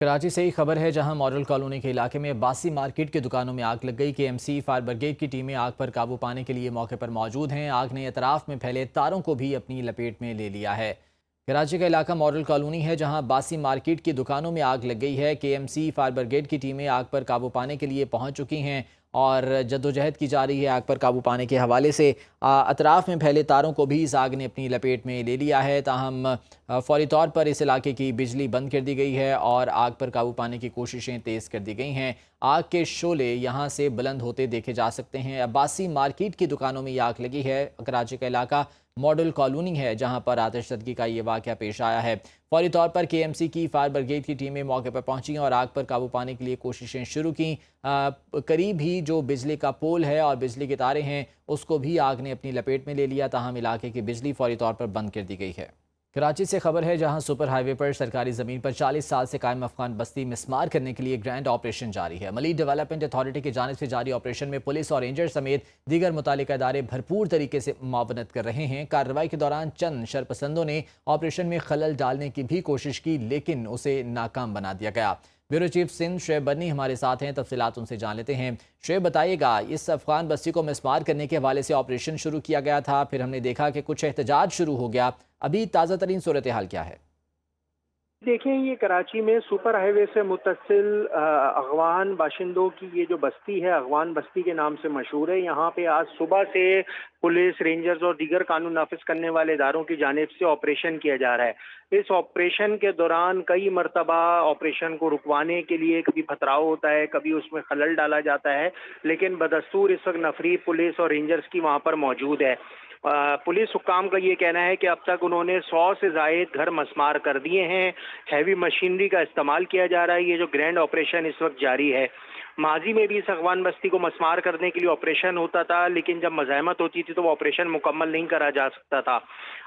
कराची से ही खबर है, जहां मॉडल कॉलोनी के इलाके में बासी मार्केट की दुकानों में आग लग गई। केएमसी फायर ब्रिगेड की टीमें आग पर काबू पाने के लिए मौके पर मौजूद हैं। आग ने अतराफ में फैले तारों को भी अपनी लपेट में ले लिया है। कराची का इलाका मॉडल कॉलोनी है, जहां बासी मार्केट की दुकानों में आग लग गई है। केएमसी फायर ब्रिगेड की टीमें आग पर काबू पाने के लिए पहुंच चुकी हैं और जद्दोजहद की जा रही है। आग पर काबू पाने के हवाले से अतराफ में फैले तारों को भी इस आग ने अपनी लपेट में ले लिया है। ताहम फौरी तौर पर इस इलाके की बिजली बंद कर दी गई है और आग पर काबू पाने की कोशिशें तेज़ कर दी गई हैं। आग के शोले यहां से बुलंद होते देखे जा सकते हैं। अब्बासी मार्केट की दुकानों में आग लगी है। कराची का इलाका मॉडल कॉलोनी है, जहां पर आतिशज़दगी का ये वाक़या पेश आया है। फौरी तौर पर केएमसी की फायर ब्रिगेड की टीमें मौके पर पहुंची और आग पर काबू पाने के लिए कोशिशें शुरू की। करीब ही जो बिजली का पोल है और बिजली के तारे हैं, उसको भी आग ने अपनी लपेट में ले लिया। ताहम इलाके की बिजली फौरी तौर पर बंद कर दी गई है। कराची से खबर है, जहां सुपर हाईवे पर सरकारी ज़मीन पर 40 साल से कायम अफगान बस्ती मिस्मार करने के लिए ग्रैंड ऑपरेशन जारी है। मलीक डेवलपमेंट अथॉरिटी की जानिब से जारी ऑपरेशन में पुलिस और रेंजर समेत दीगर मुतालिका इदारे भरपूर तरीके से मुआवनत कर रहे हैं। कार्रवाई के दौरान चंद शरपसंदों ने ऑपरेशन में खलल डालने की भी कोशिश की, लेकिन उसे नाकाम बना दिया गया। ब्यूरो चीफ सिंध शुएब बनी हमारे साथ हैं, तफसीलात उनसे जान लेते हैं। शुएब, बताइएगा, इस अफगान बस्ती को मिस्मार करने के हवाले से ऑपरेशन शुरू किया गया था, फिर हमने देखा कि कुछ एहतजाज शुरू हो गया। अभी ताज़ा तरीन सूरत हाल क्या है? देखें, ये कराची में सुपर हाईवे से मुत्तसिल अगवान बाशिंदों की ये जो बस्ती है, अगवान बस्ती के नाम से मशहूर है। यहाँ पे आज सुबह से पुलिस, रेंजर्स और दीगर कानून नाफिज करने वाले इदारों की जानिब से ऑपरेशन किया जा रहा है। इस ऑपरेशन के दौरान कई मरतबा ऑपरेशन को रुकवाने के लिए कभी पथराव होता है, कभी उसमें खलल डाला जाता है, लेकिन बदस्तूर इस वक्त नफरी पुलिस और रेंजर्स की वहाँ पर मौजूद है। पुलिस हुक्काम का ये कहना है कि अब तक उन्होंने 100 से जायद घर मस्मार कर दिए हैं। हैवी मशीनरी का इस्तेमाल किया जा रहा है। ये जो ग्रैंड ऑपरेशन इस वक्त जारी है, माजी में भी इस अगवान बस्ती को मस्मार करने के लिए ऑपरेशन होता था, लेकिन जब मज़ाहमत होती थी तो वो ऑपरेशन मुकम्मल नहीं करा जा सकता था।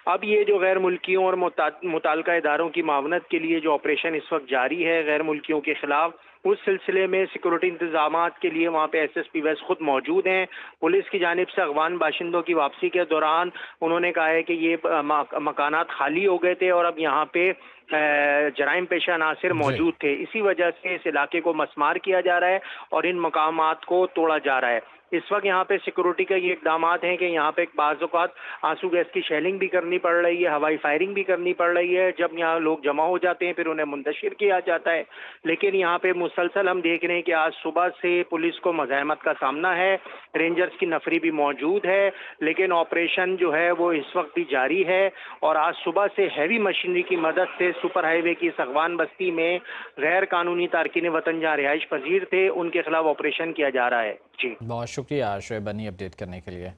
अब ये जो गैर मुल्कियों और मुताल्लिका इदारों की मावनत के लिए जो ऑपरेशन इस वक्त जारी है गैर मुल्कियों के खिलाफ, उस सिलसिले में सिक्योरिटी इंतजामात के लिए वहाँ पे एसएसपी वेस्ट खुद मौजूद हैं। पुलिस की जानिब से अगवान बाशिंदों की वापसी के दौरान उन्होंने कहा है कि ये मकानात खाली हो गए थे और अब यहाँ पे जराइम पेशा अनासिर जी। मौजूद थे। इसी वजह से इस इलाके को मस्मार किया जा रहा है और इन मकामात को तोड़ा जा रहा है। इस वक्त यहाँ पे सिक्योरिटी का ये इकदाम हैं कि यहाँ पे बाज़ औक़ात आंसू गैस की शेलिंग भी करनी पड़ रही है, हवाई फायरिंग भी करनी पड़ रही है। जब यहाँ लोग जमा हो जाते हैं फिर उन्हें मुंतशिर किया जाता है। लेकिन यहाँ पे मुसलसल हम देख रहे हैं कि आज सुबह से पुलिस को मज़ाहमत का सामना है, रेंजर्स की नफरी भी मौजूद है, लेकिन ऑपरेशन जो है वो इस वक्त भी जारी है। और आज सुबह से हैवी मशीनरी की मदद से सुपर हाईवे की अगवान बस्ती में गैर कानूनी तारकीन वतन जहाँ रिहाइश पजीर थे, उनके खिलाफ ऑपरेशन किया जा रहा है। जी, बहुत शुक्रिया शुएब बनी अपडेट करने के लिए।